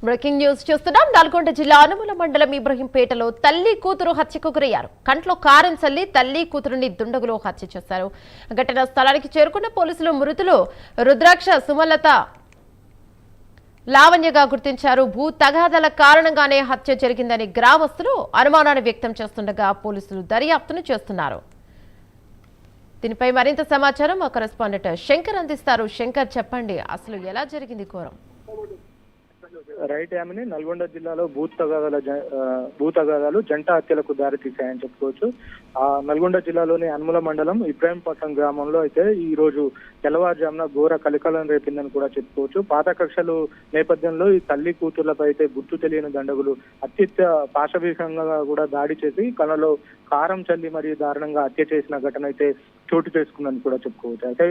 Breaking news చూస్తున్నాం. నల్గొండ జిల్లా అనుముల మండలం ఇబ్రహీంపేటలో తల్లి కూతురు హత్యకు గురయ్యారు. కంట్లో కారం చల్లి తల్లి కూతురుని దుండగులు హత్య చేశారు. ఘటనా స్థలానికి చేరుకున్న పోలీసులు మృతులు రుద్రాక్ష సుమలత లావణ్యగా గుర్తించారు. భూ తగాదాల కారణంగానే హత్య జరిగిందని గ్రామస్తులు అనుమానాన్ని వ్యక్తం చేస్తుండగా పోలీసులు దర్యాప్తును చేస్తున్నారు. దీనిపై మరింత సమాచారం మా కరెస్పాండెంట్ శంకర్ అందిస్తారు. శంకర్, చెప్పండి, అసలు ఎలా జరిగింది ఘోరం? రైట్ యామిని నల్గొండ జిల్లాలో భూతగాదాలు జంట హత్యలకు దారితీశాయని చెప్పుకోవచ్చు. నల్గొండ జిల్లాలోని అనుముల మండలం ఇబ్రాహీంపట్నం గ్రామంలో అయితే ఈ రోజు తెల్లవారుజామున ఘోర కలికలం రేపిందని కూడా చెప్పుకోవచ్చు. పాత కక్షలు నేపథ్యంలో ఈ తల్లి కూతుర్లపై అయితే గుర్తు తెలియని దండగులు అత్యంత పాశవికంగా కూడా దాడి చేసి కళ్ళలో కారం చల్లి మరియు దారుణంగా హత్య చేసిన ఘటన అయితే చోటు చేసుకుందని కూడా చెప్పుకోవచ్చు. అయితే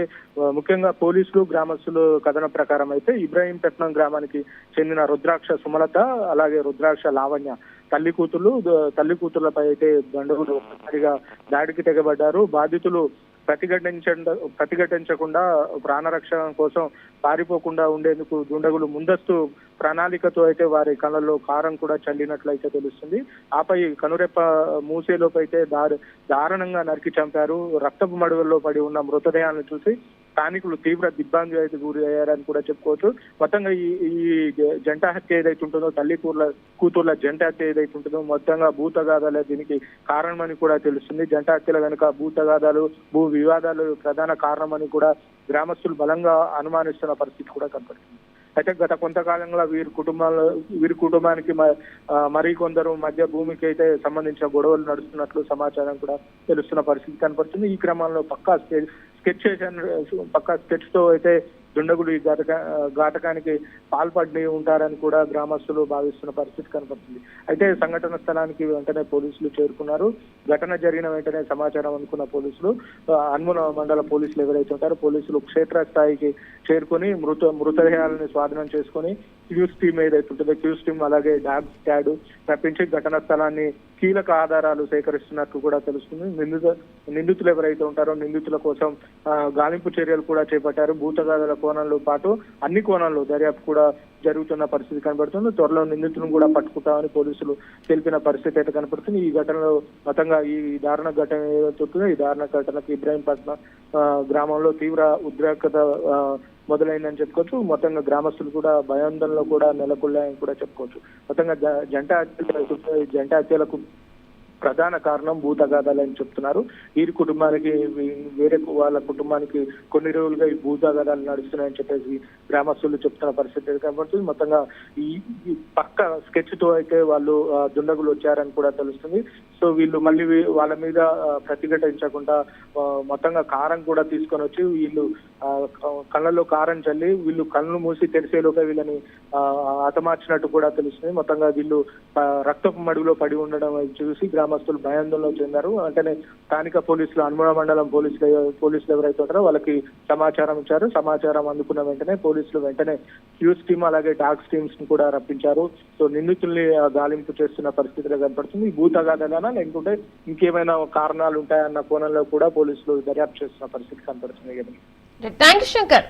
ముఖ్యంగా పోలీసులు గ్రామస్తులు కథన ప్రకారం అయితే ఇబ్రాహీంపట్నం గ్రామానికి చెందిన రుద్రాక్ష సుమలత అలాగే రుద్రాక్ష లావణ్య తల్లి కూతుర్లపై అయితే దండగులు ఒక్కసారిగా దాడికి తెగబడ్డారు. బాధితులు ప్రతిఘటించకుండా ప్రాణరక్షణ కోసం పారిపోకుండా ఉండేందుకు దుండగులు ముందస్తు ప్రణాళికతో అయితే వారి కళ్ళల్లో కారం కూడా చల్లినట్లయితే తెలుస్తుంది. ఆపై కనురెప్ప మూసేలోపు అయితే దారుణంగా నరికి చంపారు. రక్తపు మడుగుల్లో పడి ఉన్న మృతదేహాలను చూసి స్థానికులు తీవ్ర దిగ్భ్రాంతి అయితే గురి అయ్యారని కూడా చెప్పుకోవచ్చు. మొత్తంగా ఈ జంట హత్య ఏదైతే ఉంటుందో తల్లి కూతుర్ల జంట హత్య ఏదైతే ఉంటుందో మొత్తంగా భూతగాదాలే దీనికి కారణమని కూడా తెలుస్తుంది. జంట హత్యల వెనుక భూతగాదాలు భూ వివాదాలు ప్రధాన కారణమని కూడా గ్రామస్తులు బలంగా అనుమానిస్తున్న పరిస్థితి కూడా కనపడుతుంది. అయితే గత కొంతకాలంగా వీరి కుటుంబానికి మరి కొందరు మధ్య భూమికి అయితే సంబంధించిన గొడవలు నడుస్తున్నట్లు సమాచారం కూడా తెలుస్తున్న పరిస్థితి కనపడుతుంది. ఈ క్రమంలో పక్కా స్కెచ్ తో అయితే దుండగులు ఈ ఘాతకానికి పాల్పడి ఉంటారని కూడా గ్రామస్తులు భావిస్తున్న పరిస్థితి కనపడుతుంది. అయితే సంఘటన స్థలానికి వెంటనే పోలీసులు చేరుకున్నారు. ఘటన జరిగిన వెంటనే సమాచారం అనుకున్న పోలీసులు అనుముల మండల పోలీసులు ఎవరైతే ఉంటారో పోలీసులు క్షేత్రస్థాయికి చేరుకొని మృతదేహాలను స్వాధీనం చేసుకొని క్యూస్ టీమ్ ఏదైతే ఉంటుందో క్యూస్ టీమ్ అలాగే డాగ్ స్క్వాడ్ రప్పించి ఘటనా స్థలాన్ని కీలక ఆధారాలు సేకరిస్తున్నట్టు కూడా తెలుస్తుంది. నిందితులు ఎవరైతే ఉంటారో నిందితుల కోసం గాలింపు చర్యలు కూడా చేపట్టారు. భూతగాదాల కోణంలో పాటు అన్ని కోణాల్లో దర్యాప్తు కూడా జరుగుతున్న పరిస్థితి కనబడుతుంది. త్వరలో నిందితులను కూడా పట్టుకుంటామని పోలీసులు తెలిపిన పరిస్థితి అయితే కనపడుతుంది. ఈ ఘటనలో మొత్తంగా ఈ దారుణ ఘటన ఏదైతే ఉంటుందో ఈ దారుణ ఘటనకు ఇబ్రాహీంపట్నం గ్రామంలో తీవ్ర ఉద్రేకత మొదలైందని చెప్పుకోవచ్చు. మొత్తంగా గ్రామస్తులు కూడా భయాందోళనలో కూడా నెలకొల్లాయని కూడా చెప్పుకోవచ్చు. మొత్తంగా జంట హత్యలకు ప్రధాన కారణం భూతగాదాలని చెప్తున్నారు. వీరి కుటుంబానికి వేరే వాళ్ళ కుటుంబానికి కొన్ని రోజులుగా ఈ భూతగాదాలు నడుస్తున్నాయని చెప్పేసి గ్రామస్తులు చెప్తున్న పరిస్థితి కనబడుతుంది. మొత్తంగా ఈ పక్క స్కెచ్ తో అయితే వాళ్ళు దుండగులు వచ్చారని కూడా తెలుస్తుంది. సో వీళ్ళు మళ్ళీ వాళ్ళ మీద ప్రతిఘటించకుండా మొత్తంగా కారం కూడా తీసుకొని వచ్చి వీళ్ళు కళ్ళలో కారం చల్లి వీళ్ళు కళ్ళు మూసి తెరిసేలోగా వీళ్ళని హతమార్చినట్టు కూడా తెలుస్తుంది. మొత్తంగా వీళ్ళు రక్తపు మడుగులో పడి ఉండడం చూసి గ్రామస్తులు భయాందోళన చెందారు. వెంటనే స్థానిక పోలీసులు అనుముల మండలం పోలీసులు ఎవరైతే ఉంటారో వాళ్ళకి సమాచారం ఇచ్చారు. సమాచారం అందుకున్న వెంటనే పోలీసులు వెంటనే క్యూస్ టీమ్ అలాగే డాగ్స్ టీమ్స్ ని కూడా రప్పించారు. సో నిందితుల్ని గాలింపు చేస్తున్న పరిస్థితిలో కనపడుతుంది. ఈ భూతగాదాలనా లేకుంటే ఇంకేమైనా కారణాలు ఉంటాయన్న కోణంలో కూడా పోలీసులు దర్యాప్తు చేస్తున్న పరిస్థితి కనపడుతుంది. Thank you Shankar.